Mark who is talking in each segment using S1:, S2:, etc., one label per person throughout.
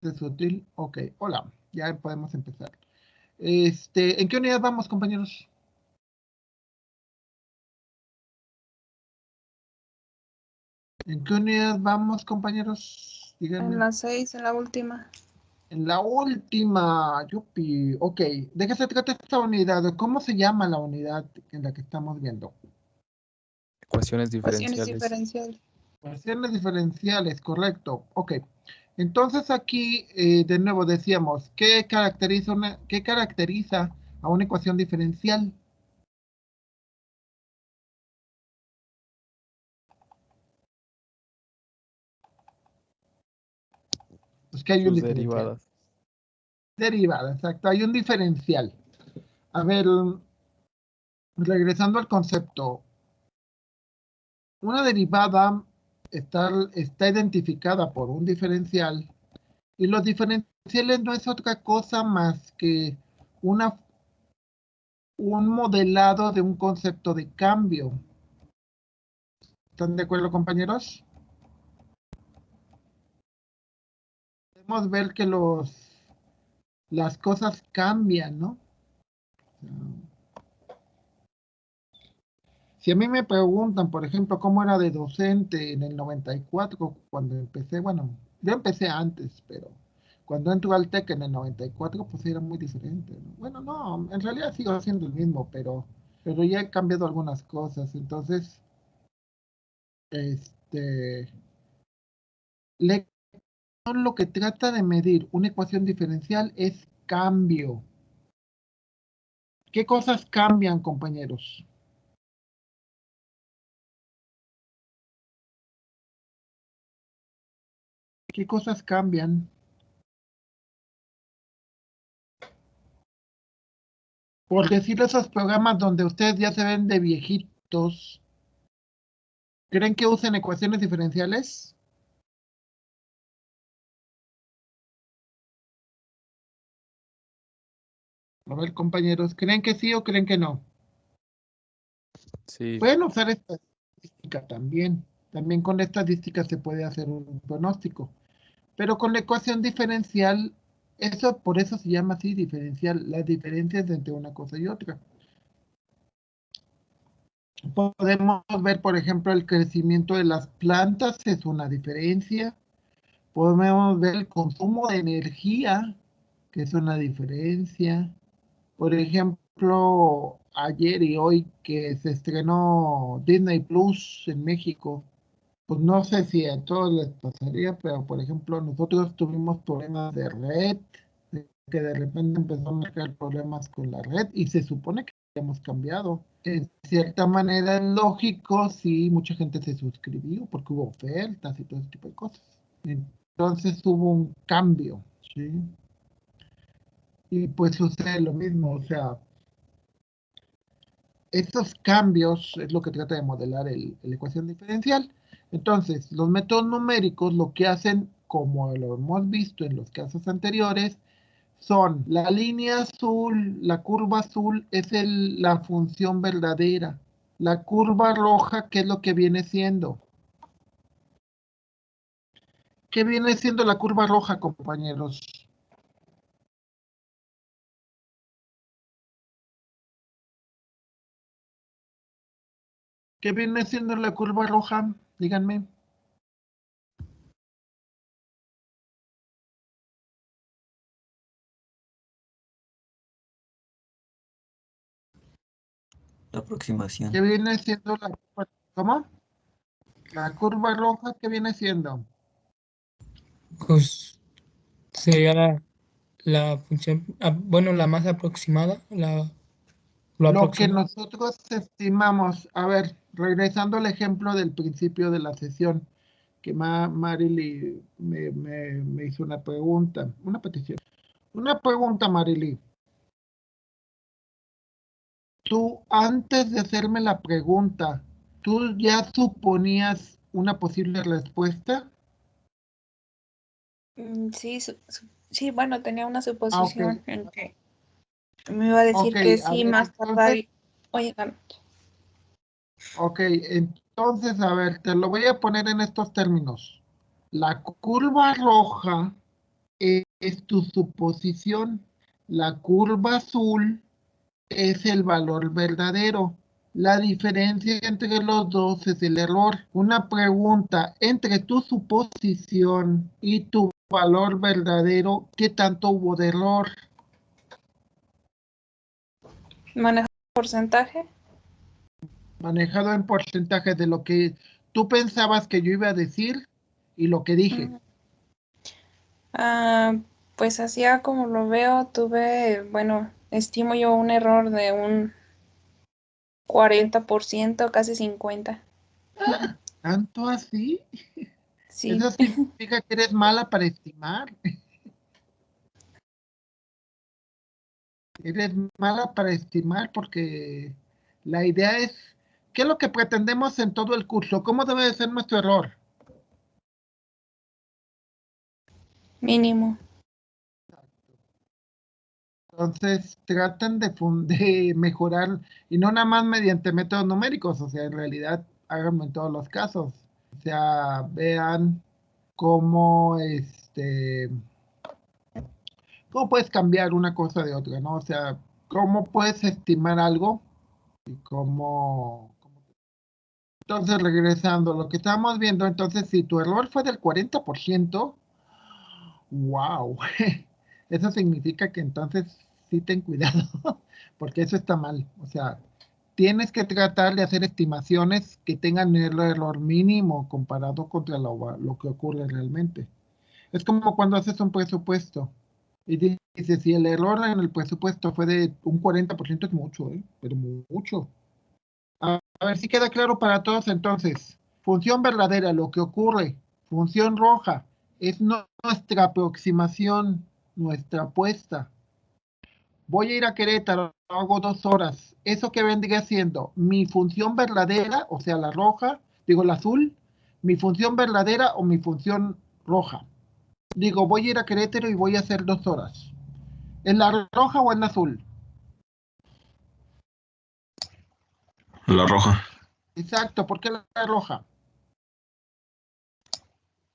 S1: Es sutil. Ok, hola, ya podemos empezar. ¿En qué unidad vamos, compañeros? ¿En qué unidad vamos, compañeros? Díganme.
S2: En las 6, en la última.
S1: En la última, yupi. Ok, ¿de qué se trata esta unidad? ¿Cómo se llama la unidad en la que estamos viendo?
S3: Ecuaciones
S2: Ecuaciones
S3: diferenciales.
S2: diferenciales.
S1: Ecuaciones diferenciales, correcto. Ok. Entonces aquí, de nuevo decíamos, ¿qué caracteriza a una ecuación diferencial? Pues que hay un
S3: Sus
S1: diferencial.
S3: derivadas.
S1: Derivada, exacto. Hay un diferencial. A ver, regresando al concepto. Una derivada está identificada por un diferencial y los diferenciales no es otra cosa más que un modelado de un concepto de cambio. ¿Están de acuerdo, compañeros? Podemos ver que las cosas cambian, ¿no? Si a mí me preguntan, por ejemplo, cómo era de docente en el 94, cuando empecé, bueno, yo empecé antes, pero cuando entré al TEC en el 94, pues era muy diferente, ¿no? Bueno, no, en realidad sigo siendo el mismo, pero ya he cambiado algunas cosas. Entonces, este, lo que trata de medir una ecuación diferencial es cambio. ¿Qué cosas cambian, compañeros? ¿Qué cosas cambian? Por decir esos programas donde ustedes ya se ven de viejitos, ¿creen que usen ecuaciones diferenciales? A ver, compañeros, ¿creen que sí o creen que no?
S3: Sí.
S1: Pueden usar estadística también. También con la estadística se puede hacer un pronóstico. Pero con la ecuación diferencial, por eso se llama así diferencial, las diferencias entre una cosa y otra. Podemos ver, por ejemplo, el crecimiento de las plantas es una diferencia. Podemos ver el consumo de energía, que es una diferencia. Por ejemplo, ayer y hoy que se estrenó Disney Plus en México, pues no sé si a todos les pasaría, pero por ejemplo, nosotros tuvimos problemas de red, que de repente empezó a marcar problemas con la red y se supone que hemos cambiado. En cierta manera es lógico si mucha gente se suscribió porque hubo ofertas y todo ese tipo de cosas. Entonces hubo un cambio, ¿sí? Y pues sucede lo mismo, o sea, estos cambios es lo que trata de modelar la ecuación diferencial. Entonces, los métodos numéricos lo que hacen, como lo hemos visto en los casos anteriores, son la línea azul, la curva azul es la función verdadera. La curva roja, ¿qué es lo que viene siendo? ¿Qué viene siendo la curva roja, compañeros? ¿Qué viene siendo la curva roja? Díganme.
S4: La aproximación.
S1: ¿Qué viene siendo la curva? ¿Cómo? La curva roja, ¿qué viene siendo?
S5: Pues sería la función, bueno, la más aproximada, lo
S1: Lo que
S5: aproximado.
S1: nosotros estimamos, a ver, regresando al ejemplo del principio de la sesión, que Marily me hizo una pregunta, una petición. Una pregunta, Marily. Tú, antes de hacerme la pregunta, ¿tú ya suponías una posible respuesta?
S2: Sí, sí, bueno, tenía una suposición
S1: Ok,
S2: en que me iba a decir
S1: ok,
S2: que
S1: a
S2: sí,
S1: ver,
S2: más tardar.
S1: entonces,
S2: Oye,
S1: ok, entonces, a ver, te lo voy a poner en estos términos. La curva roja es tu suposición. La curva azul es el valor verdadero. La diferencia entre los dos es el error. Una pregunta, entre tu suposición y tu valor verdadero, ¿qué tanto hubo de error?
S2: ¿Manejar porcentaje?
S1: Manejado en porcentaje de lo que tú pensabas que yo iba a decir y lo que dije.
S2: Pues así como lo veo, bueno, estimo yo un error de un 40%, casi 50%.
S1: ¿Tanto así?
S2: Sí.
S1: Eso significa que eres mala para estimar. Eres mala para estimar porque la idea es, ¿qué es lo que pretendemos en todo el curso? ¿Cómo debe de ser nuestro error?
S2: Mínimo.
S1: Entonces, tratan de mejorar, y no nada más mediante métodos numéricos, o sea, en realidad háganlo en todos los casos. O sea, vean cómo, cómo puedes cambiar una cosa de otra, ¿no? O sea, cómo puedes estimar algo y Entonces, regresando, lo que estábamos viendo, entonces, si tu error fue del 40%, wow, eso significa que entonces sí ten cuidado, porque eso está mal. O sea, tienes que tratar de hacer estimaciones que tengan el error mínimo comparado contra lo que ocurre realmente. Es como cuando haces un presupuesto y dices, si el error en el presupuesto fue de un 40%, es mucho, pero mucho. A ver si queda claro para todos entonces. Función verdadera, lo que ocurre. Función roja, es nuestra aproximación, nuestra apuesta. Voy a ir a Querétaro, hago 2 horas. ¿Eso que vendría siendo? Mi función verdadera, o sea, la roja, digo la azul, mi función verdadera o mi función roja. Digo, voy a ir a Querétaro y voy a hacer 2 horas. ¿Es la roja o es la azul?
S6: La roja,
S1: Exacto, ¿por qué la roja?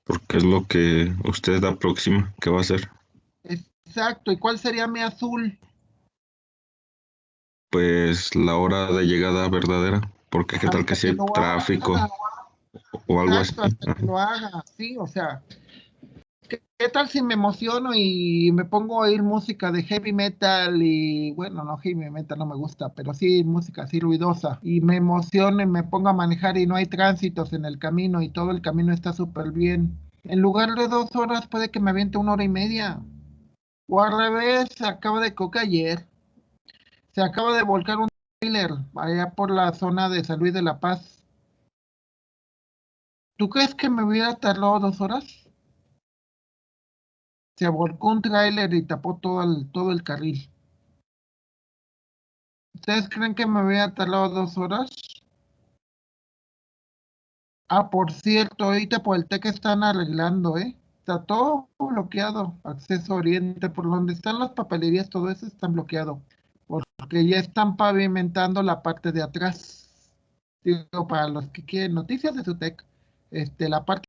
S6: porque es lo que usted aproxima que va a ser.
S1: Exacto, ¿y cuál sería mi azul?
S6: Pues la hora de llegada verdadera, porque qué tal que
S1: Hasta
S6: si
S1: que
S6: hay
S1: lo
S6: tráfico
S1: haga,
S6: o algo así.
S1: exacto, hasta que lo haga, sí, o sea, ¿qué tal si me emociono y me pongo a oír música de heavy metal y, bueno, no, heavy metal no me gusta, pero sí música así ruidosa, y me emociono y me pongo a manejar y no hay tránsitos en el camino y todo el camino está súper bien? En lugar de 2 horas puede que me aviente 1 hora y media, o al revés, acabo de coca ayer, se acaba de volcar un trailer allá por la zona de San Luis de la Paz. ¿Tú crees que me hubiera tardado 2 horas? Se volcó un tráiler y tapó todo el carril. ¿Ustedes creen que me hubiera tardado 2 horas? Ah, por cierto, ahorita por el TEC están arreglando, ¿eh? Está todo bloqueado. Acceso oriente, por donde están las papelerías, todo eso está bloqueado. Porque ya están pavimentando la parte de atrás. Digo, para los que quieren noticias de su TEC, la parte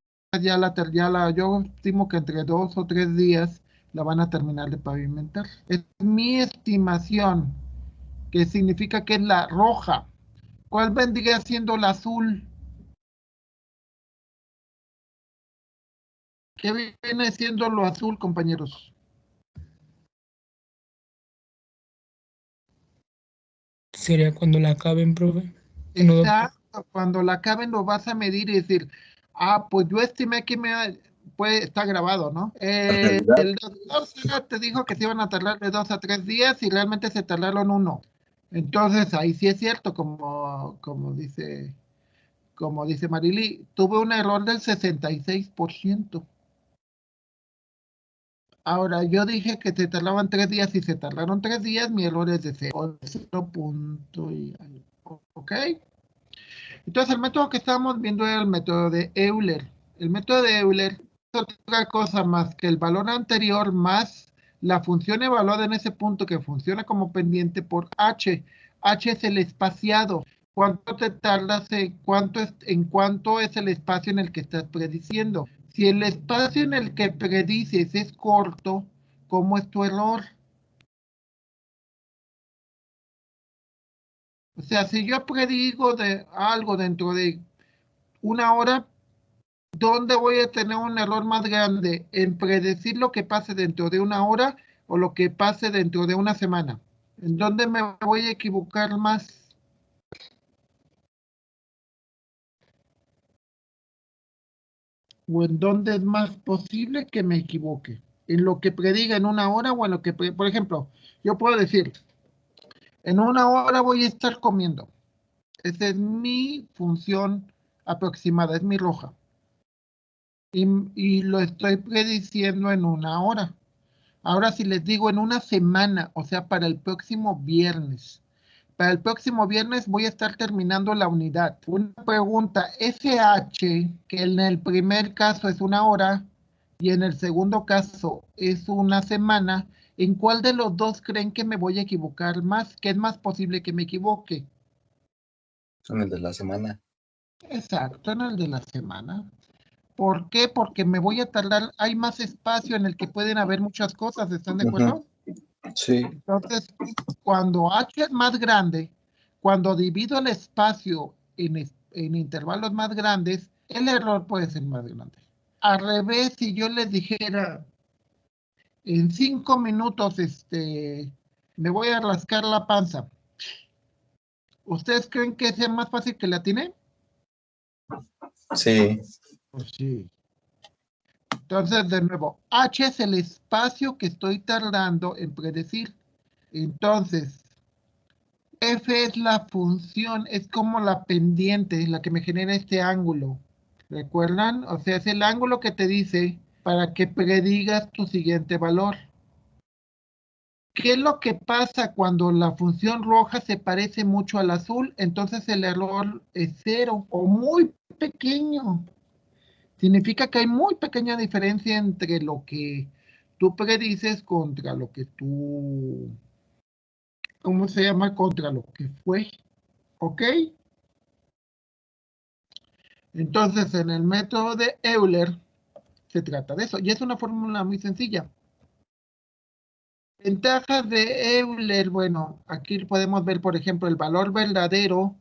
S1: yo estimo que entre 2 o 3 días la van a terminar de pavimentar. Es mi estimación, que significa que es la roja. ¿Cuál vendría siendo la azul? ¿Qué viene siendo lo azul, compañeros?
S5: Sería cuando la acaben, profe. No, doctor.
S1: Exacto, cuando la acaben lo vas a medir y decir, pues yo estimé que está grabado, ¿no? El doctor Sara te dijo que se iban a tardar de 2 a 3 días y realmente se tardaron 1. Entonces, ahí sí es cierto, como dice Marily, tuve un error del 66%. Ahora, yo dije que se tardaban 3 días y se tardaron 3 días, mi error es de 0 punto y algo, ¿ok? Entonces, el método que estábamos viendo era el método de Euler. El método de Euler es otra cosa más que el valor anterior más la función evaluada en ese punto que funciona como pendiente por h. H es el espaciado. ¿Cuánto te tardas en cuánto es el espacio en el que estás prediciendo? Si el espacio en el que predices es corto, cómo es tu error. O sea, si yo predigo de algo dentro de una hora, ¿dónde voy a tener un error más grande? ¿En predecir lo que pase dentro de una hora o lo que pase dentro de una semana? ¿En dónde me voy a equivocar más? ¿O en dónde es más posible que me equivoque? ¿En lo que prediga en una hora o en lo que, por ejemplo, yo puedo decir, en una hora voy a estar comiendo? Esa es mi función aproximada, es mi roja. Y lo estoy prediciendo en una hora. Ahora si les digo en una semana, o sea, para el próximo viernes. Para el próximo viernes voy a estar terminando la unidad. Una pregunta, SH, que en el primer caso es una hora y en el segundo caso es una semana, ¿en cuál de los dos creen que me voy a equivocar más? ¿Qué es más posible que me equivoque?
S4: Son el de la semana.
S1: Exacto, en el de la semana. ¿Por qué? Porque me voy a tardar, hay más espacio en el que pueden haber muchas cosas, ¿están de acuerdo?
S4: Sí.
S1: Entonces, cuando H es más grande, cuando divido el espacio en intervalos más grandes, el error puede ser más grande. Al revés, si yo les dijera, en 5 minutos, me voy a rascar la panza, ¿ustedes creen que sea más fácil que la tiene?
S4: Sí.
S1: Pues sí. Entonces, de nuevo, H es el espacio que estoy tardando en predecir. Entonces, F es la función, es como la pendiente, la que me genera este ángulo. ¿Recuerdan? O sea, es el ángulo que te dice para que predigas tu siguiente valor. ¿Qué es lo que pasa cuando la función roja se parece mucho al azul? Entonces el error es 0 o muy pequeño. Significa que hay muy pequeña diferencia entre lo que tú predices contra lo que tú, ¿cómo se llama? Contra lo que fue, ¿ok? Entonces, en el método de Euler se trata de eso, y es una fórmula muy sencilla. Ventajas de Euler, bueno, aquí podemos ver, por ejemplo, el valor verdadero,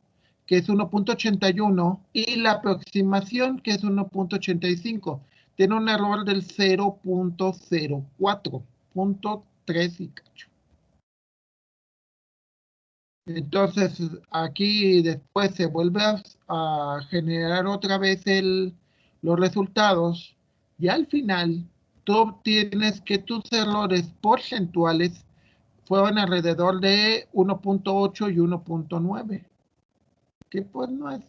S1: que es 1.81, y la aproximación, que es 1.85. Tiene un error del 0.04, 0.3 y cacho. Entonces, aquí después se vuelve a generar otra vez los resultados, y al final tú obtienes que tus errores porcentuales fueron alrededor de 1.8 y 1.9, que pues no es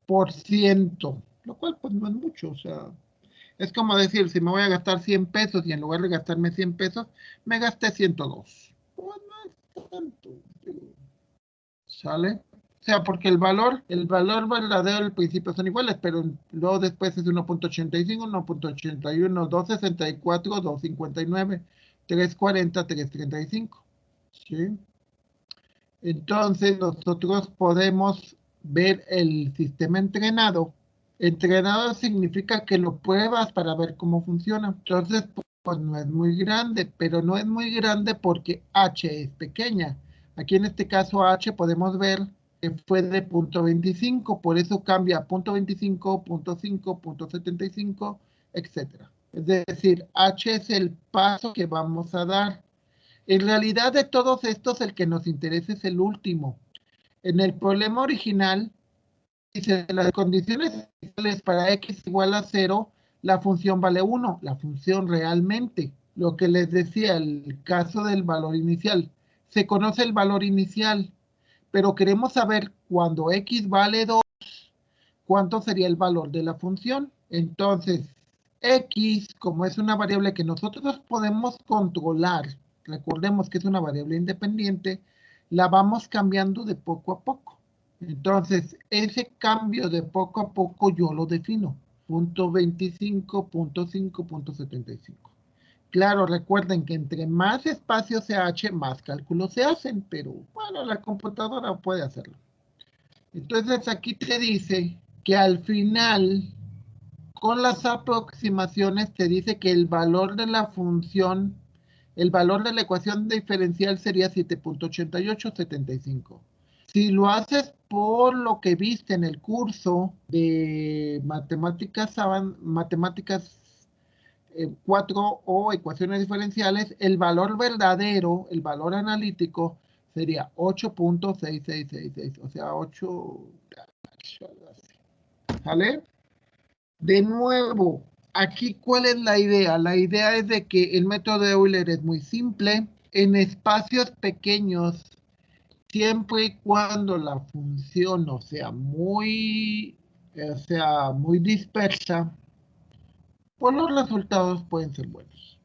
S1: por ciento, lo cual pues no es mucho, o sea, es como decir, si me voy a gastar 100 pesos y en lugar de gastarme 100 pesos, me gasté 102. Pues no es tanto, ¿sale? O sea, porque el valor verdadero al principio son iguales, pero luego después es 1.85, 1.81, 2.64, 2.59, 3.40, 3.35, ¿sí? Entonces nosotros podemos ver el sistema entrenado. Entrenado significa que lo pruebas para ver cómo funciona. Entonces, pues no es muy grande, pero no es muy grande porque H es pequeña. Aquí en este caso H podemos ver que fue de 0.25, por eso cambia a 0.25, 0.5, 0.75, etcétera. Es decir, H es el paso que vamos a dar. En realidad de todos estos, el que nos interesa es el último. En el problema original, dice las condiciones iniciales para x igual a 0, la función vale 1, la función realmente. Lo que les decía, el caso del valor inicial. Se conoce el valor inicial, pero queremos saber cuando x vale 2, cuánto sería el valor de la función. Entonces, x, como es una variable que nosotros podemos controlar, recordemos que es una variable independiente, la vamos cambiando de poco a poco. Entonces, ese cambio de poco a poco yo lo defino. Punto 25, punto 5, punto 75. Claro, recuerden que entre más espacio se H, más cálculos se hacen, pero bueno, la computadora puede hacerlo. Entonces aquí te dice que al final, con las aproximaciones, te dice que el valor de la función el valor de la ecuación diferencial sería 7.8875. Si lo haces por lo que viste en el curso de matemáticas 4 o ecuaciones diferenciales, el valor verdadero, el valor analítico, sería 8.6666, o sea, 8... ¿Sale? De nuevo, aquí, ¿cuál es la idea? La idea es de que el método de Euler es muy simple. En espacios pequeños, siempre y cuando la función no sea muy dispersa, pues los resultados pueden ser buenos.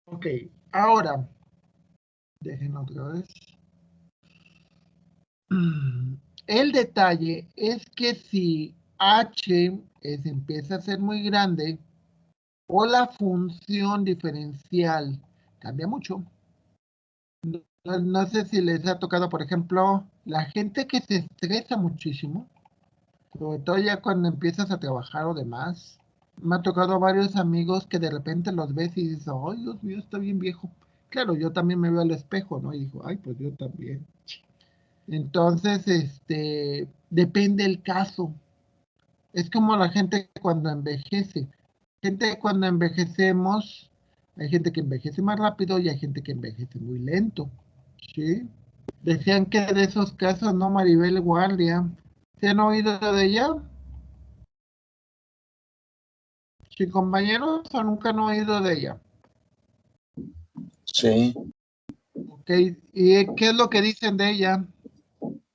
S1: Ok, ahora, dejen otra vez. El detalle es que si h empieza a ser muy grande o la función diferencial cambia mucho. No sé si les ha tocado, por ejemplo, la gente que se estresa muchísimo, sobre todo ya cuando empiezas a trabajar o demás. Me ha tocado varios amigos que de repente los ves y dices, ay, Dios mío, está bien viejo. Claro, yo también me veo al espejo, ¿no? Y digo, ay, pues yo también. Entonces, depende el caso. Es como la gente cuando envejece. Gente cuando envejecemos, hay gente que envejece más rápido y hay gente que envejece muy lento. ¿Sí? Decían que de esos casos, ¿no? Maribel Guardia. ¿Se han oído de ella? ¿Sí, compañeros? ¿O nunca han oído de ella?
S4: Sí,
S1: Ok, ¿y qué es lo que dicen de ella?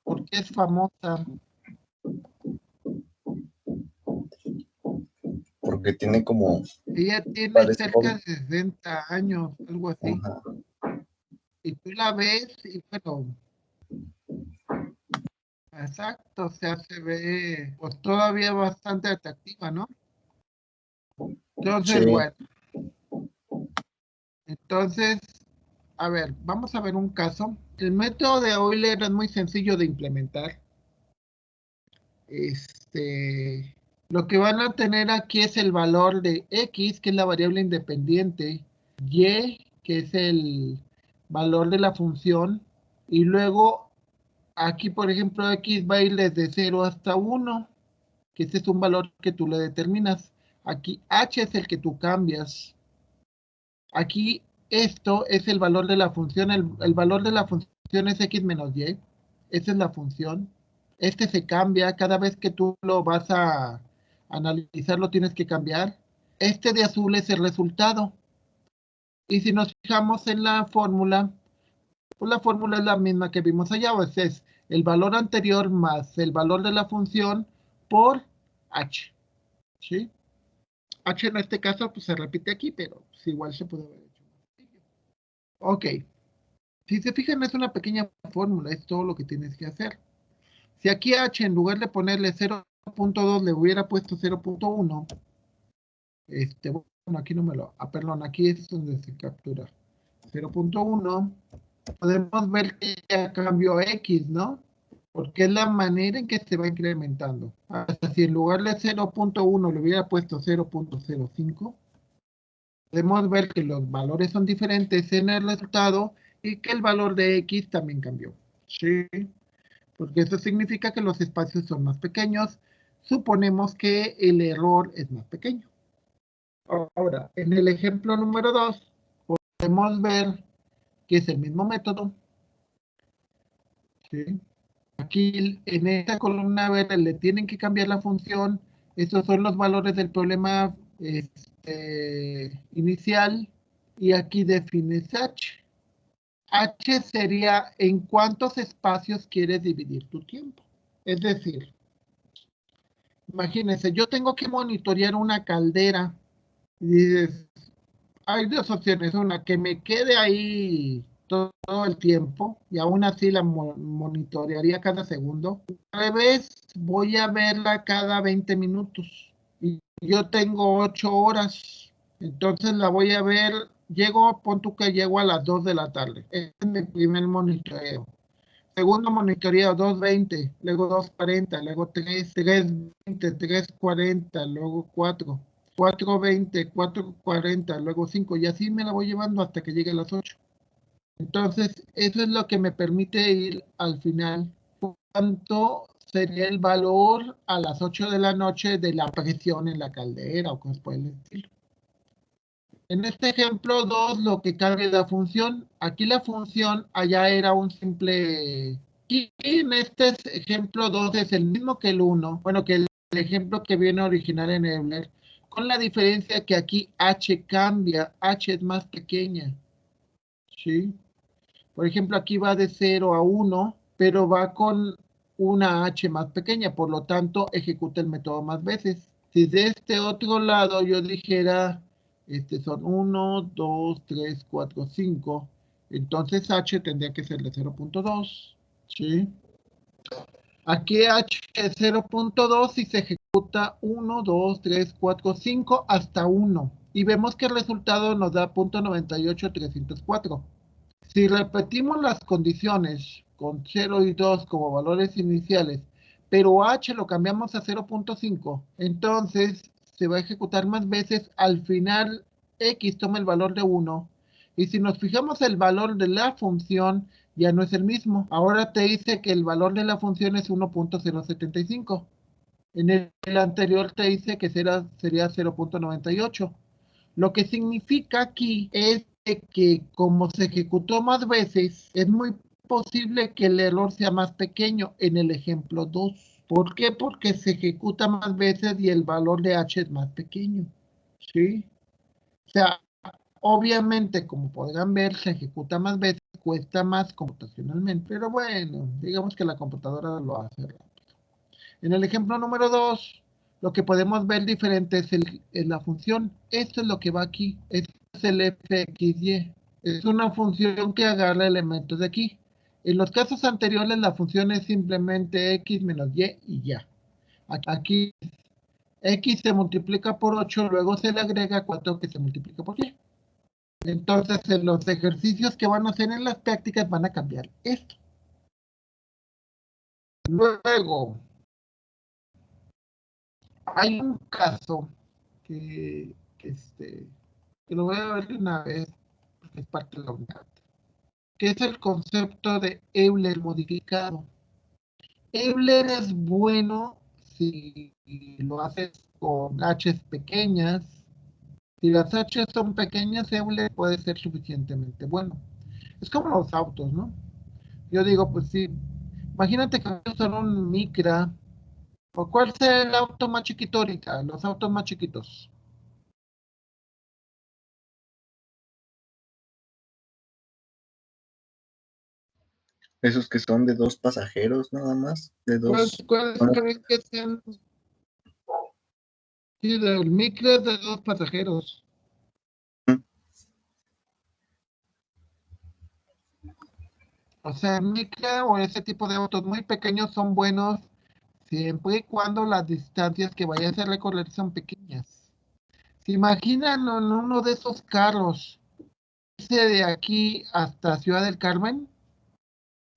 S1: ¿Por qué es famosa?
S4: porque tiene como
S1: Ella tiene
S4: parece
S1: cerca de 60 años, algo así.
S4: Ajá.
S1: Y tú la ves y bueno, exacto, o sea, se ve pues todavía bastante atractiva, ¿no? Entonces,
S4: Sí,
S1: bueno, entonces, a ver, vamos a ver un caso. El método de Euler es muy sencillo de implementar. Lo que van a tener aquí es el valor de X, que es la variable independiente, Y, que es el valor de la función, y luego aquí, por ejemplo, X va a ir desde 0 hasta 1, que ese es un valor que tú le determinas. Aquí H es el que tú cambias. Aquí esto es el valor de la función, el valor de la función es X menos Y, esa es la función. Este se cambia cada vez que tú lo vas a analizar, lo tienes que cambiar. Este de azul es el resultado. Y si nos fijamos en la fórmula, pues la fórmula es la misma que vimos allá, o sea, es el valor anterior más el valor de la función por h. ¿Sí? H en este caso pues se repite aquí, pero pues, igual se puede haber hecho. Ok. Si se fijan, es una pequeña fórmula, es todo lo que tienes que hacer. Si aquí h, en lugar de ponerle 0.2, le hubiera puesto 0.1, bueno, aquí no me lo, perdón, aquí es donde se captura. 0.1, podemos ver que ya cambió x, ¿no? Porque es la manera en que se va incrementando. Hasta si en lugar de 0.1 le hubiera puesto 0.05, podemos ver que los valores son diferentes en el resultado y que el valor de x también cambió. ¿Sí? Porque eso significa que los espacios son más pequeños. Suponemos que el error es más pequeño. Ahora, en el ejemplo número 2, podemos ver que es el mismo método. ¿Sí? Aquí en esta columna verde le tienen que cambiar la función. Estos son los valores del problema inicial. Y aquí defines h. H sería en cuántos espacios quieres dividir tu tiempo. Es decir, imagínense, yo tengo que monitorear una caldera y dices, hay dos opciones, una que me quede ahí todo el tiempo y aún así la monitorearía cada segundo. Al revés, voy a verla cada 20 minutos y yo tengo 8 horas, entonces la voy a ver, pon tú que llego a las 2 de la tarde. Este es mi primer monitoreo. Segundo monitoreo, 2:20, luego 2:40, luego 3:20, 3:40, luego 4. 4:20, 4:40, luego 5, y así me la voy llevando hasta que llegue a las 8. Entonces, eso es lo que me permite ir al final. ¿Cuánto sería el valor a las 8 de la noche de la presión en la caldera o cosas por el estilo? En este ejemplo 2, lo que cambia la función. Aquí la función allá era un simple... Y en este ejemplo 2 es el mismo que el 1. Bueno, que el ejemplo que viene original en Euler. Con la diferencia que aquí h cambia. H es más pequeña. ¿Sí? Por ejemplo, aquí va de 0 a 1, pero va con una h más pequeña. Por lo tanto, ejecuta el método más veces. Si de este otro lado yo dijera, son 1, 2, 3, 4, 5, entonces h tendría que ser de 0.2, ¿sí? Aquí h es 0.2 y se ejecuta 1, 2, 3, 4, 5 hasta 1. Y vemos que el resultado nos da 0.98304. Si repetimos las condiciones con 0 y 2 como valores iniciales, pero h lo cambiamos a 0.5, entonces se va a ejecutar más veces. Al final, x toma el valor de 1. Y si nos fijamos, el valor de la función ya no es el mismo. Ahora te dice que el valor de la función es 1.075. En el anterior te dice que sería 0.98. Lo que significa aquí es que como se ejecutó más veces, es muy posible que el error sea más pequeño en el ejemplo 2. ¿Por qué? Porque se ejecuta más veces y el valor de h es más pequeño. ¿Sí? O sea, obviamente, como podrán ver, se ejecuta más veces, cuesta más computacionalmente. Pero bueno, digamos que la computadora lo hace rápido. En el ejemplo número 2, lo que podemos ver diferente es la función. Esto es lo que va aquí. Este es el fxy. Es una función que agarra elementos de aquí. En los casos anteriores, la función es simplemente x menos y ya. Aquí x se multiplica por 8, luego se le agrega 4 que se multiplica por y. Entonces, en los ejercicios que van a hacer en las prácticas van a cambiar esto. Luego, hay un caso que lo voy a ver de una vez, porque es parte de la unidad, que es el concepto de Euler modificado. Euler es bueno si lo haces con h's pequeñas. Si las h's son pequeñas, Euler puede ser suficientemente bueno. Es como los autos, ¿no? Yo digo, pues sí, imagínate que son un Micra. ¿Por cuál es el auto más chiquito ahorita? Los autos más chiquitos.
S4: Esos que son de 2 pasajeros nada más, de
S1: ¿Cuáles
S4: 2.
S1: creen que sean? Sí, del Micra de 2 pasajeros. O sea, Micra o ese tipo de autos muy pequeños son buenos siempre y cuando las distancias que vayas a recorrer son pequeñas. ¿Se imaginan en uno de esos carros, ese de aquí hasta Ciudad del Carmen,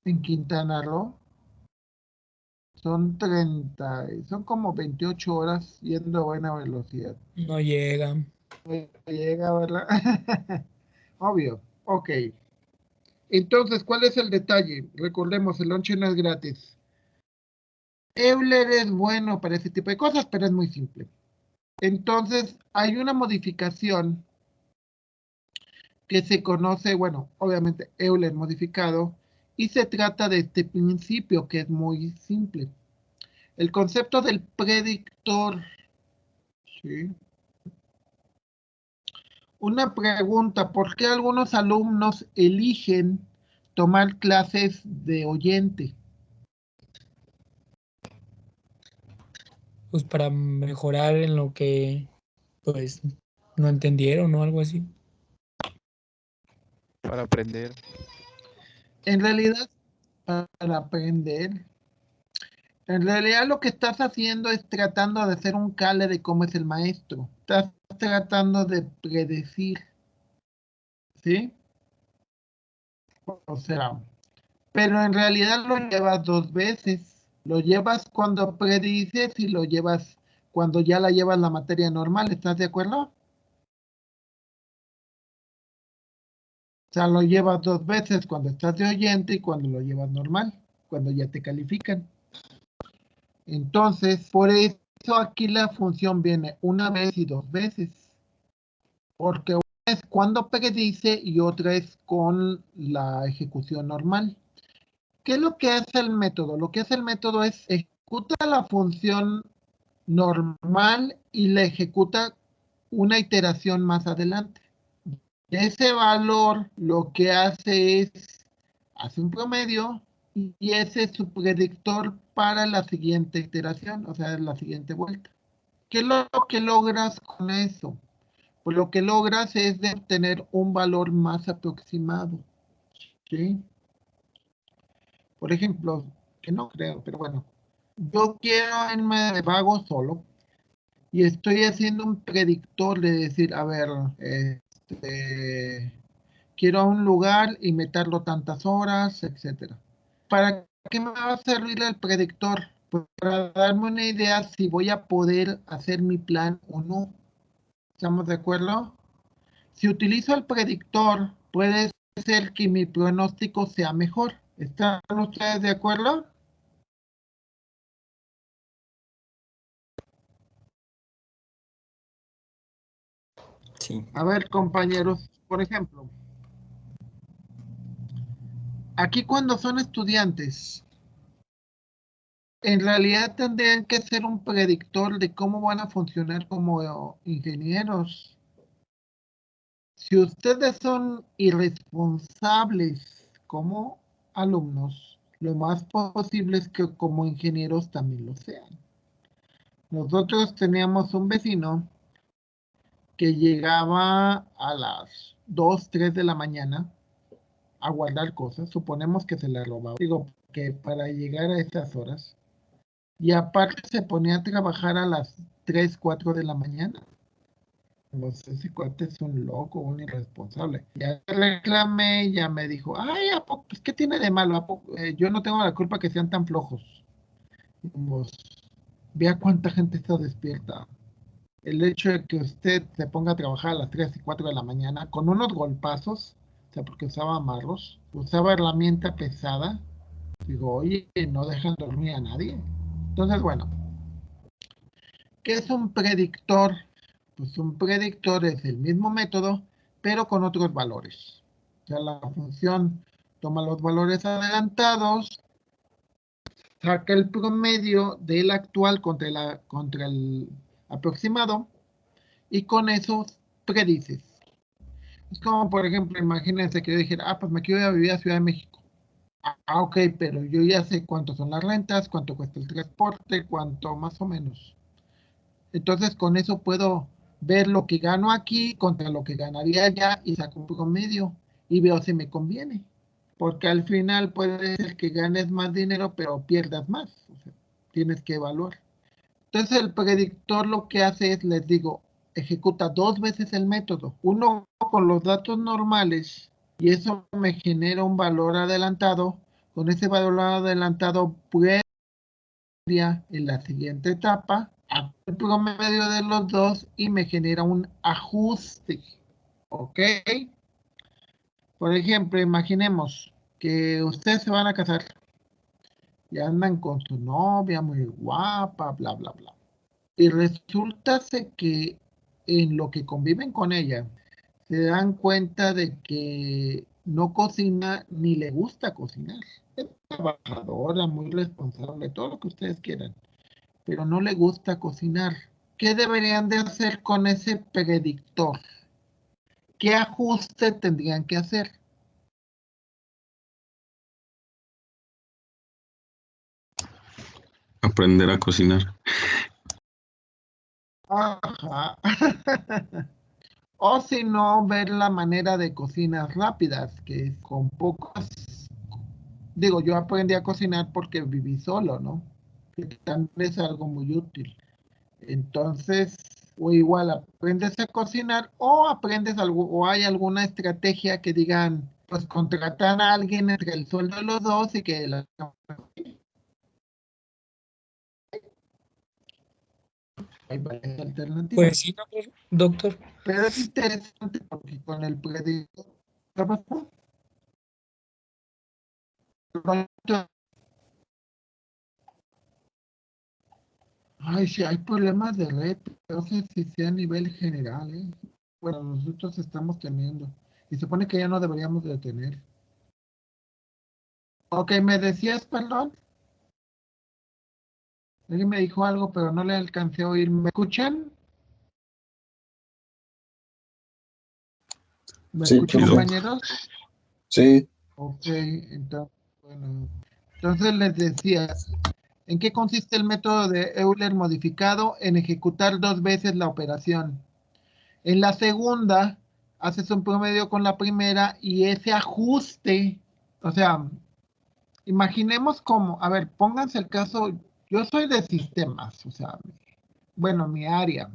S1: en Quintana Roo? Son son como 28 horas yendo a buena velocidad.
S5: No llegan.
S1: No llega, ¿verdad? Obvio. Ok. Entonces, ¿cuál es el detalle? Recordemos, el lonche no es gratis. Euler es bueno para ese tipo de cosas, pero es muy simple. Entonces, hay una modificación que se conoce, bueno, obviamente Euler modificado, y se trata de este principio que es muy simple. El concepto del predictor. ¿Sí? Una pregunta, ¿por qué algunos alumnos eligen tomar clases de oyente?
S5: Pues para mejorar en lo que pues no entendieron o algo así.
S3: Para aprender.
S1: En realidad, para aprender, en realidad lo que estás haciendo es tratando de hacer un cale de cómo es el maestro. Estás tratando de predecir, ¿sí? O sea, pero en realidad lo llevas 2 veces. Lo llevas cuando predices y lo llevas cuando ya la llevas la materia normal, ¿estás de acuerdo? O sea, lo llevas 2 veces cuando estás de oyente y cuando lo llevas normal, cuando ya te califican. Entonces, por eso aquí la función viene una vez y 2 veces. Porque una es cuando predice y otra es con la ejecución normal. ¿Qué es lo que hace el método? Lo que hace el método es ejecuta la función normal y la ejecuta una iteración más adelante. Ese valor lo que hace es, hace un promedio y ese es su predictor para la siguiente iteración, o sea, la siguiente vuelta. ¿Qué es lo que logras con eso? Pues lo que logras es de obtener un valor más aproximado, ¿sí? Por ejemplo, que no creo, pero bueno, yo quiero irme de vago solo y estoy haciendo un predictor de decir, a ver, quiero a un lugar y me tardo tantas horas, etcétera. ¿Para qué me va a servir el predictor? Pues para darme una idea si voy a poder hacer mi plan o no. ¿Estamos de acuerdo? Si utilizo el predictor, puede ser que mi pronóstico sea mejor. ¿Están ustedes de acuerdo?
S3: Sí.
S1: A ver, compañeros, por ejemplo, aquí cuando son estudiantes, en realidad tendrían que ser un predictor de cómo van a funcionar como ingenieros. Si ustedes son irresponsables como alumnos, lo más posible es que como ingenieros también lo sean. Nosotros teníamos un vecino que llegaba a las 2, 3 de la mañana a guardar cosas. Suponemos que se la robaba. Digo, que para llegar a estas horas. Y aparte se ponía a trabajar a las 3, 4 de la mañana. Pues ese cuate es un loco, un irresponsable. Ya reclamé, ya me dijo, ay, ¿a poco? Pues, ¿qué tiene de malo? ¿A poco? Yo no tengo la culpa que sean tan flojos. Pues, vea cuánta gente está despierta. El hecho de que usted se ponga a trabajar a las 3 y 4 de la mañana con unos golpazos, o sea, porque usaba amarros, usaba herramienta pesada, digo, oye, no dejan dormir a nadie. Entonces, bueno, ¿qué es un predictor? Pues un predictor es el mismo método, pero con otros valores. O sea, la función toma los valores adelantados, saca el promedio del actual contra el aproximado, y con eso predices. Es como, por ejemplo, imagínense que yo dijera, pues me quiero ir a vivir a Ciudad de México. Ok, pero yo ya sé cuánto son las rentas, cuánto cuesta el transporte, cuánto más o menos. Entonces, con eso puedo ver lo que gano aquí contra lo que ganaría allá y saco un promedio y veo si me conviene. Porque al final puede ser que ganes más dinero, pero pierdas más. O sea, tienes que evaluar. Entonces el predictor lo que hace es, les digo, ejecuta 2 veces el método. Uno con los datos normales y eso me genera un valor adelantado. Con ese valor adelantado puedo en la siguiente etapa hago el promedio de los dos y me genera un ajuste. ¿Ok? Por ejemplo, imaginemos que ustedes se van a casar y andan con su novia muy guapa, bla, bla, bla. Y resulta que en lo que conviven con ella, se dan cuenta de que no cocina ni le gusta cocinar. Es trabajadora, muy responsable, todo lo que ustedes quieran, pero no le gusta cocinar. ¿Qué deberían de hacer con ese predictor? ¿Qué ajuste tendrían que hacer?
S6: Aprender a cocinar.
S1: Ajá. O si no, ver la manera de cocinas rápidas, que es con pocas. Digo, yo aprendí a cocinar porque viví solo, ¿no? Que también es algo muy útil. Entonces, o igual aprendes a cocinar o aprendes algo, o hay alguna estrategia que digan, pues contratar a alguien entre el sueldo de los dos y que hay varias alternativas.
S5: Pues sí, doctor.
S1: Pero es interesante porque con el predictor, ¿qué pasó? Ay, sí, hay problemas de red, no sé si sea a nivel general, ¿eh? Bueno, nosotros estamos teniendo, y se supone que ya no deberíamos de tener. Ok, me decías, perdón. Alguien me dijo algo, pero no le alcancé a oír. ¿Me escuchan? ¿Me
S4: Sí,
S1: escuchan,
S6: Doc.
S1: compañeros?
S4: Sí,
S1: Ok, entonces, bueno. Entonces les decía, ¿en qué consiste el método de Euler modificado? En ejecutar 2 veces la operación. En la segunda, haces un promedio con la primera y ese ajuste, o sea, imaginemos como, a ver, pónganse el caso, yo soy de sistemas, o sea, bueno, mi área,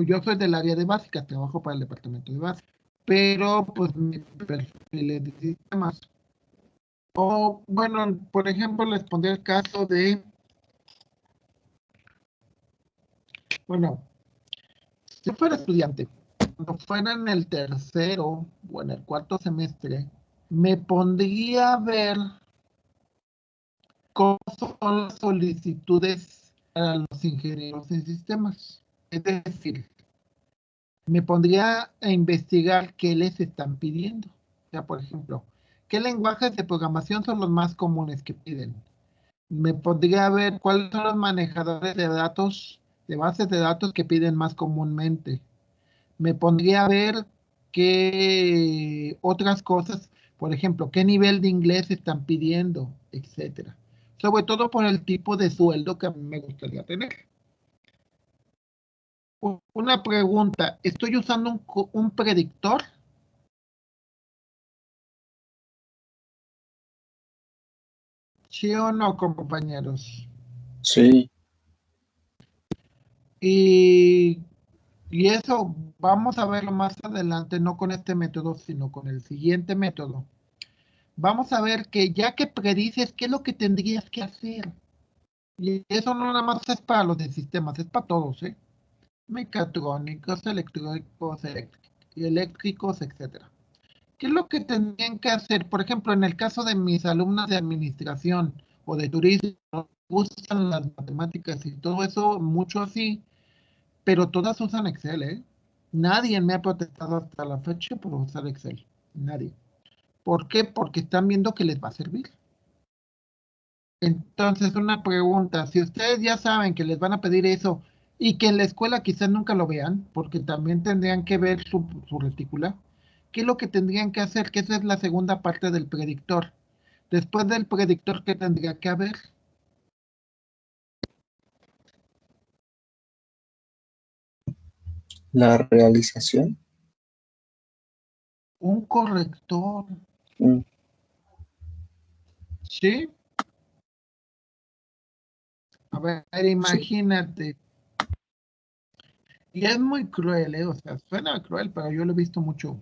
S1: yo soy del área de básicas, trabajo para el departamento de básicas, pero pues mi perfil es de sistemas. O bueno, por ejemplo, les pondré el caso de, bueno, si fuera estudiante, cuando fuera en el tercero o en el cuarto semestre, me pondría a ver cómo son las solicitudes para los ingenieros en sistemas. Es decir, me pondría a investigar qué les están pidiendo. O sea, por ejemplo, ¿qué lenguajes de programación son los más comunes que piden? Me pondría a ver cuáles son los manejadores de datos, de bases de datos que piden más comúnmente. Me pondría a ver qué otras cosas, por ejemplo, qué nivel de inglés están pidiendo, etcétera. Sobre todo por el tipo de sueldo que a mí me gustaría tener. Una pregunta, ¿estoy usando un predictor? ¿Sí o no, compañeros?
S4: sí.
S1: Y eso vamos a verlo más adelante, no con este método, sino con el siguiente método. Vamos a ver que ya que predices qué es lo que tendrías que hacer. Y eso no nada más es para los de sistemas, es para todos, ¿eh? Mecatrónicos, eléctricos, etcétera. ¿Qué es lo que tendrían que hacer? Por ejemplo, en el caso de mis alumnas de administración o de turismo, usan las matemáticas y todo eso, mucho así, pero todas usan Excel, ¿eh? Nadie me ha protestado hasta la fecha por usar Excel. Nadie. ¿Por qué? Porque están viendo que les va a servir. Entonces, una pregunta, si ustedes ya saben que les van a pedir eso y que en la escuela quizás nunca lo vean, porque también tendrían que ver su retícula, ¿qué es lo que tendrían que hacer? Que esa es la segunda parte del predictor. Después del predictor, ¿qué tendría que haber?
S4: La realización.
S1: Un corrector,
S4: Mm,
S1: ¿sí? A ver,
S4: sí.
S1: imagínate. Y es muy cruel, ¿eh? O sea, suena cruel, pero yo lo he visto mucho.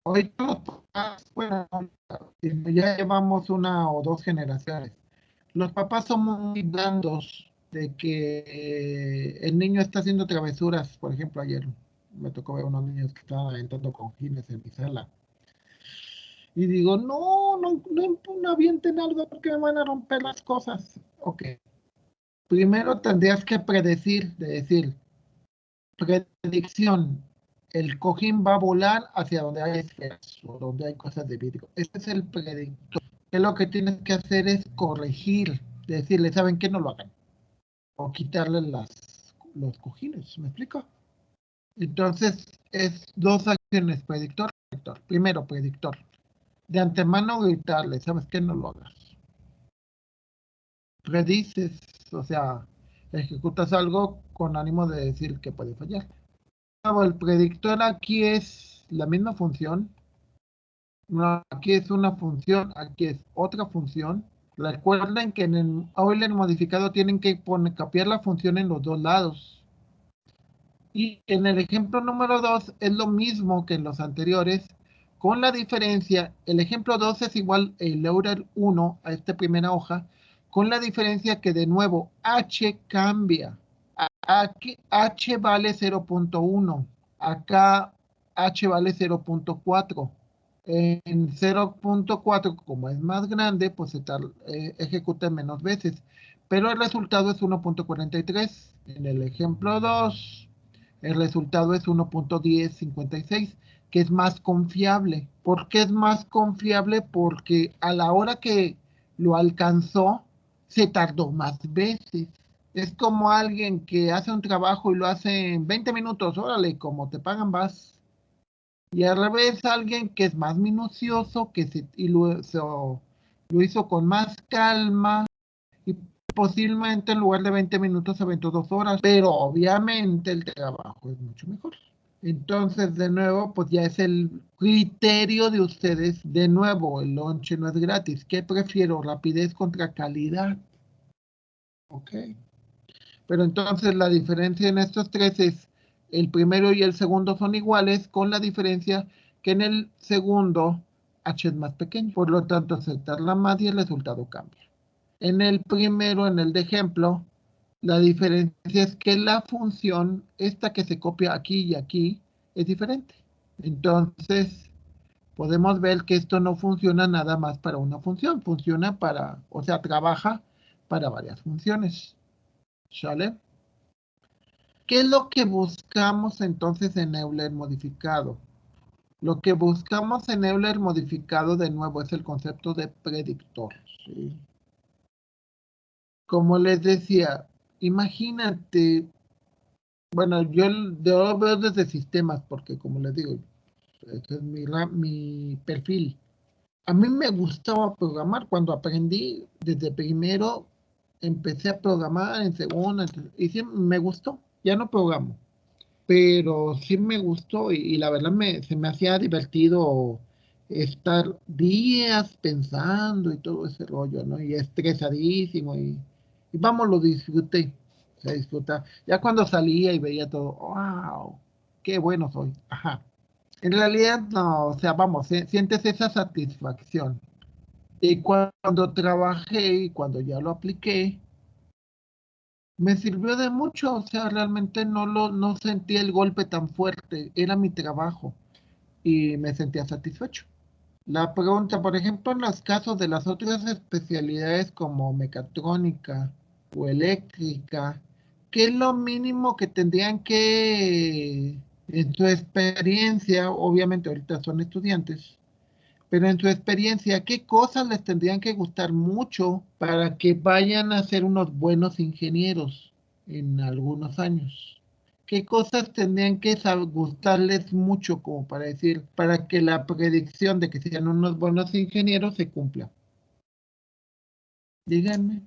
S1: Hoy los papás, bueno, ya llevamos 1 o 2 generaciones. Los papás somos muy blandos de que el niño está haciendo travesuras. Por ejemplo, ayer me tocó ver unos niños que estaban aventando cojines en mi sala. Y digo, no avienten algo porque me van a romper las cosas. Ok. Primero tendrías que predecir, de decir, predicción. El cojín va a volar hacia donde hay esferas o donde hay cosas de vidrio. Este es el predictor. Que lo que tienes que hacer es corregir, decirle, ¿saben qué? No lo hagan. O quitarle los cojines, ¿me explico? Entonces, es 2 acciones, predictor, predictor. Primero, predictor. De antemano gritarle, ¿sabes qué? No lo hagas. Predices, o sea, ejecutas algo con ánimo de decir que puede fallar. El predictor aquí es la misma función. Aquí es una función, aquí es otra función. Recuerden que en el Euler modificado tienen que copiar la función en los 2 lados. Y en el ejemplo número 2 es lo mismo que en los anteriores, con la diferencia, el ejemplo 2 es igual el Euler 1 a esta primera hoja, con la diferencia que de nuevo H cambia. Aquí H vale 0.1. Acá H vale 0.4. En 0.4, como es más grande, pues se ejecuta menos veces. Pero el resultado es 1.43. En el ejemplo 2, el resultado es 1.1056, que es más confiable. ¿Por qué es más confiable? Porque a la hora que lo alcanzó, se tardó más veces. Es como alguien que hace un trabajo y lo hace en 20 minutos, órale, como te pagan vas. Y al revés, alguien que es más minucioso, lo hizo con más calma y posiblemente en lugar de 20 minutos se aventó 2 horas, pero obviamente el trabajo es mucho mejor. Entonces, de nuevo, pues ya es el criterio de ustedes. De nuevo, el lonche no es gratis. ¿Qué prefiero? Rapidez contra calidad. Ok. Pero entonces la diferencia en estos tres es el primero y el segundo son iguales, con la diferencia que en el segundo h es más pequeño. Por lo tanto, se tarda más y el resultado cambia. En el primero, en el de ejemplo, la diferencia es que la función, esta que se copia aquí y aquí, es diferente. Entonces, podemos ver que esto no funciona nada más para una función, funciona para, o sea, trabaja para varias funciones. ¿Sale? ¿Qué es lo que buscamos entonces en Euler modificado? Lo que buscamos en Euler modificado de nuevo es el concepto de predictor. ¿Sí? Como les decía, imagínate, bueno, yo lo veo desde sistemas porque como les digo, este es mi perfil. A mí me gustaba programar cuando aprendí desde primero, empecé a programar en segundo y sí me gustó, ya no programo. Pero sí me gustó y la verdad se me hacía divertido estar días pensando y todo ese rollo, ¿no? Y estresadísimo y vamos, lo disfruté, se disfruta. Ya cuando salía y veía todo, wow, qué bueno soy, ajá. En realidad no, o sea, vamos, sientes esa satisfacción. Y cuando trabajé y cuando ya lo apliqué, me sirvió de mucho, o sea, realmente no sentí el golpe tan fuerte, era mi trabajo y me sentía satisfecho. La pregunta, por ejemplo, en los casos de las otras especialidades como mecatrónica o eléctrica, ¿qué es lo mínimo que tendrían que, en su experiencia, obviamente ahorita son estudiantes, pero en su experiencia, qué cosas les tendrían que gustar mucho para que vayan a ser unos buenos ingenieros en algunos años? ¿Qué cosas tendrían que gustarles mucho como para decir, para que la predicción de que sean unos buenos ingenieros se cumpla? Díganme.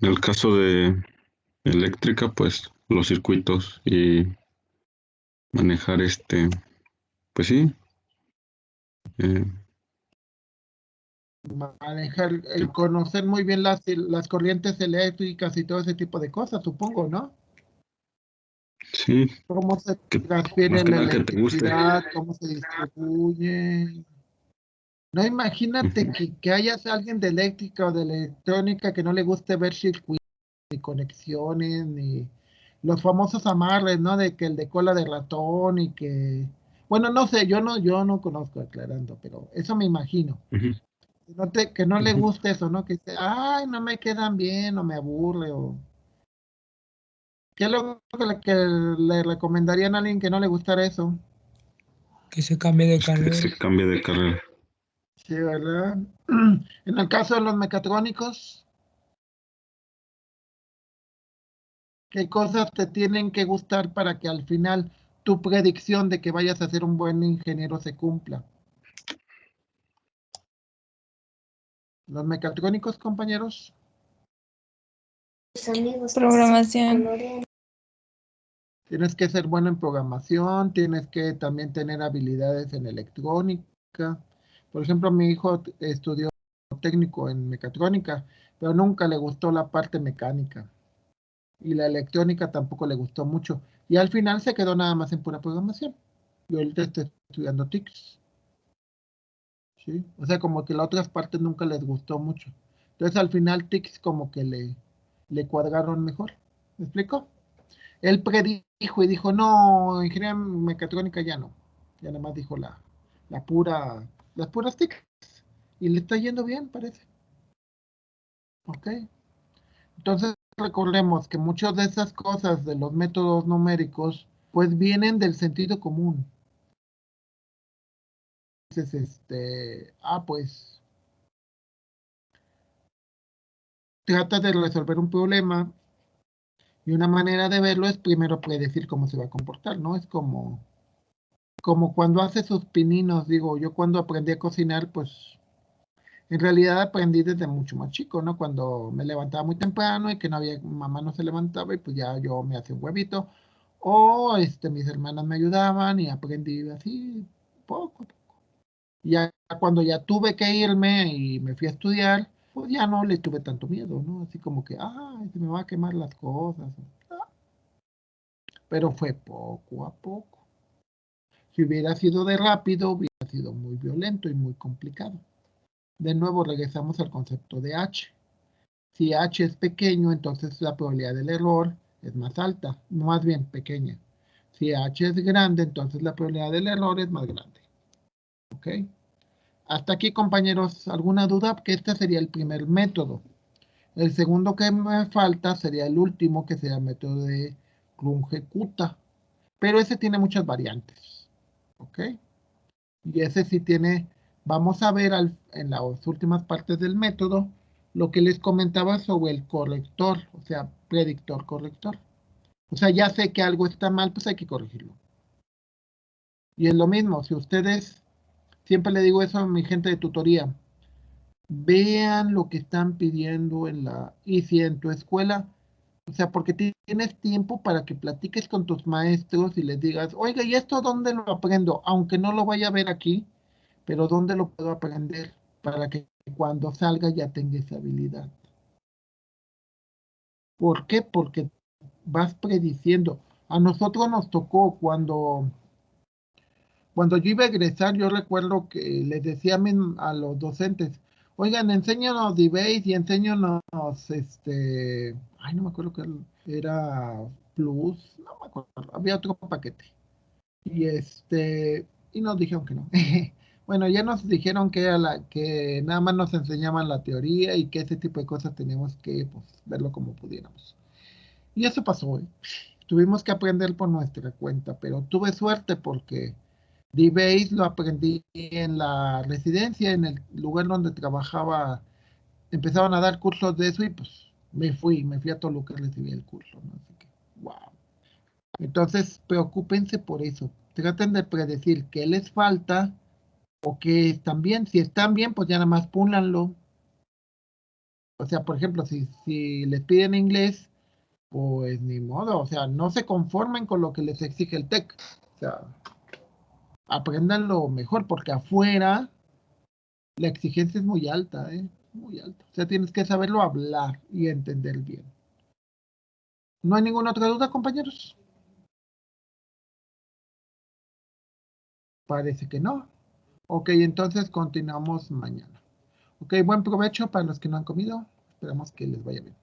S6: En el caso de eléctrica, pues los circuitos y manejar pues sí, eh,
S1: Manejar, conocer muy bien las corrientes eléctricas y todo ese tipo de cosas, supongo, ¿no?
S6: sí,
S1: Cómo se
S6: que
S1: transfiere
S6: más que
S1: la
S6: nada que te guste.
S1: electricidad, cómo se distribuye. No, imagínate que hayas alguien de eléctrica o de electrónica que no le guste ver circuitos, ni conexiones, ni los famosos amarres, ¿no? De que el de cola de ratón y que... Bueno, no sé, yo no conozco aclarando, pero eso me imagino.
S6: Ujú,
S1: Que no le
S6: ujú.
S1: guste eso, ¿no? Que dice, ay, no me quedan bien o me aburre o... ¿Qué es lo que le recomendarían a alguien que no le gustara eso?
S5: que se cambie de
S6: Pues que
S5: carrera.
S6: se cambie de carrera.
S1: Sí, ¿verdad? En el caso de los mecatrónicos, ¿qué cosas te tienen que gustar para que al final tu predicción de que vayas a ser un buen ingeniero se cumpla? Los mecatrónicos, compañeros,
S2: Programación.
S1: tienes que ser bueno en programación, tienes que también tener habilidades en electrónica. Por ejemplo, mi hijo estudió técnico en mecatrónica, pero nunca le gustó la parte mecánica. Y la electrónica tampoco le gustó mucho. Y al final se quedó nada más en pura programación. Yo ahorita estoy estudiando TICS. ¿Sí? O sea, como que las otras partes nunca les gustó mucho. Entonces al final TICS como que le cuadraron mejor. ¿Me explico? Él predijo y dijo, no, ingeniería mecatrónica ya no. Ya nada más dijo las puras TICs. Y le está yendo bien, parece. ¿Ok? Entonces recordemos que muchas de esas cosas de los métodos numéricos pues vienen del sentido común. Entonces, pues trata de resolver un problema y una manera de verlo es primero predecir cómo se va a comportar, ¿no? Es como cuando hace sus pininos, digo, yo cuando aprendí a cocinar, pues en realidad aprendí desde mucho más chico, ¿no? Cuando me levantaba muy temprano y que no había, mamá no se levantaba y pues ya yo me hacía un huevito. O mis hermanas me ayudaban y aprendí así poco a poco. Ya cuando ya tuve que irme y me fui a estudiar, pues ya no le tuve tanto miedo, ¿no? Así como que, se me va a quemar las cosas. Pero fue poco a poco. Si hubiera sido de rápido, hubiera sido muy violento y muy complicado. De nuevo regresamos al concepto de H. Si H es pequeño, entonces la probabilidad del error es más alta, más bien pequeña. Si H es grande, entonces la probabilidad del error es más grande. ¿Ok? Hasta aquí, compañeros, ¿alguna duda? Que este sería el primer método. El segundo que me falta sería el último, que sería el método de Runge-Kutta. Pero ese tiene muchas variantes. ¿Ok? Y ese sí tiene, vamos a ver en las últimas partes del método, lo que les comentaba sobre el corrector, o sea, predictor-corrector. O sea, ya sé que algo está mal, pues hay que corregirlo. Y es lo mismo, si ustedes, siempre le digo eso a mi gente de tutoría, vean lo que están pidiendo y si en tu escuela, o sea, porque tienes tiempo para que platiques con tus maestros y les digas, oiga, ¿y esto dónde lo aprendo? Aunque no lo vaya a ver aquí, pero ¿dónde lo puedo aprender? Para que cuando salga ya tenga esa habilidad. ¿Por qué? Porque vas prediciendo. A nosotros nos tocó cuando yo iba a egresar, yo recuerdo que les decía a los docentes, oigan, enséñanos debate y enséñanos, no me acuerdo qué era Plus, no me acuerdo, había otro paquete. Y nos dijeron que no. Bueno, ya nos dijeron que nada más nos enseñaban la teoría y que ese tipo de cosas teníamos que pues, verlo como pudiéramos. Y eso pasó, ¿eh? Tuvimos que aprender por nuestra cuenta, pero tuve suerte porque DBase lo aprendí en la residencia, en el lugar donde trabajaba, empezaban a dar cursos de eso y pues me fui a Toluca a recibir el curso, ¿no? Así que, wow. Entonces, preocúpense por eso. Traten de predecir qué les falta o qué están bien. Si están bien, pues ya nada más púnlanlo. O sea, por ejemplo, si les piden inglés, pues ni modo. O sea, no se conformen con lo que les exige el TEC. O sea, apréndanlo mejor porque afuera la exigencia es muy alta, ¿eh? Muy alta. O sea, tienes que saberlo hablar y entender bien. ¿No hay ninguna otra duda, compañeros? Parece que no. Ok, entonces continuamos mañana. Ok, buen provecho para los que no han comido. Esperamos que les vaya bien.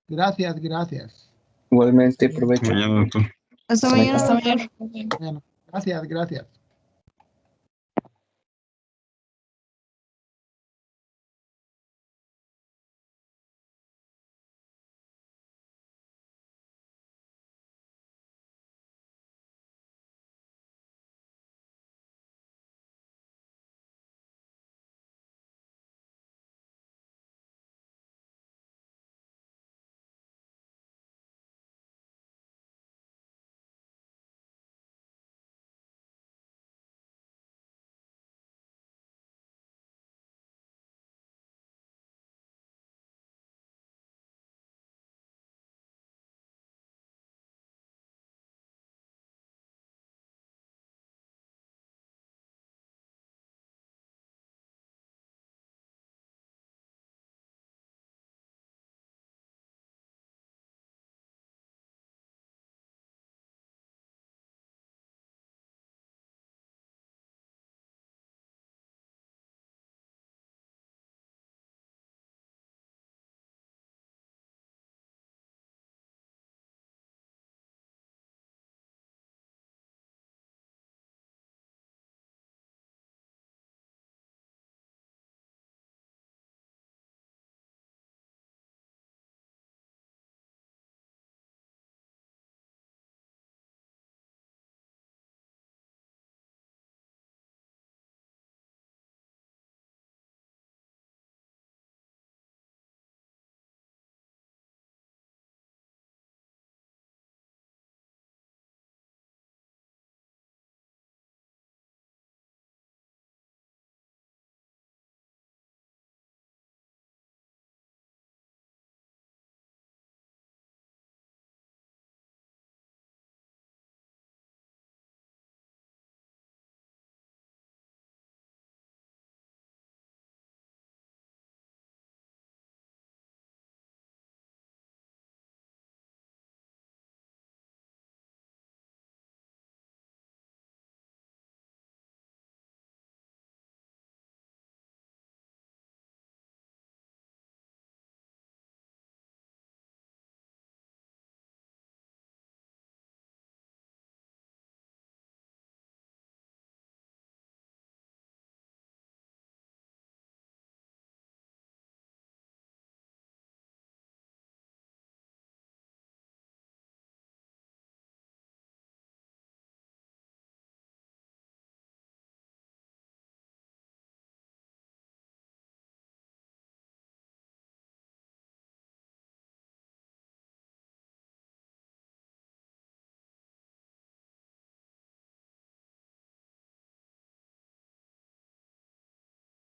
S1: Gracias, gracias.
S4: Igualmente, provecho.
S6: Mañana, doctor.
S2: Hasta
S4: Hasta
S2: mañana,
S4: mañana.
S2: doctor.
S1: Bueno, gracias, gracias.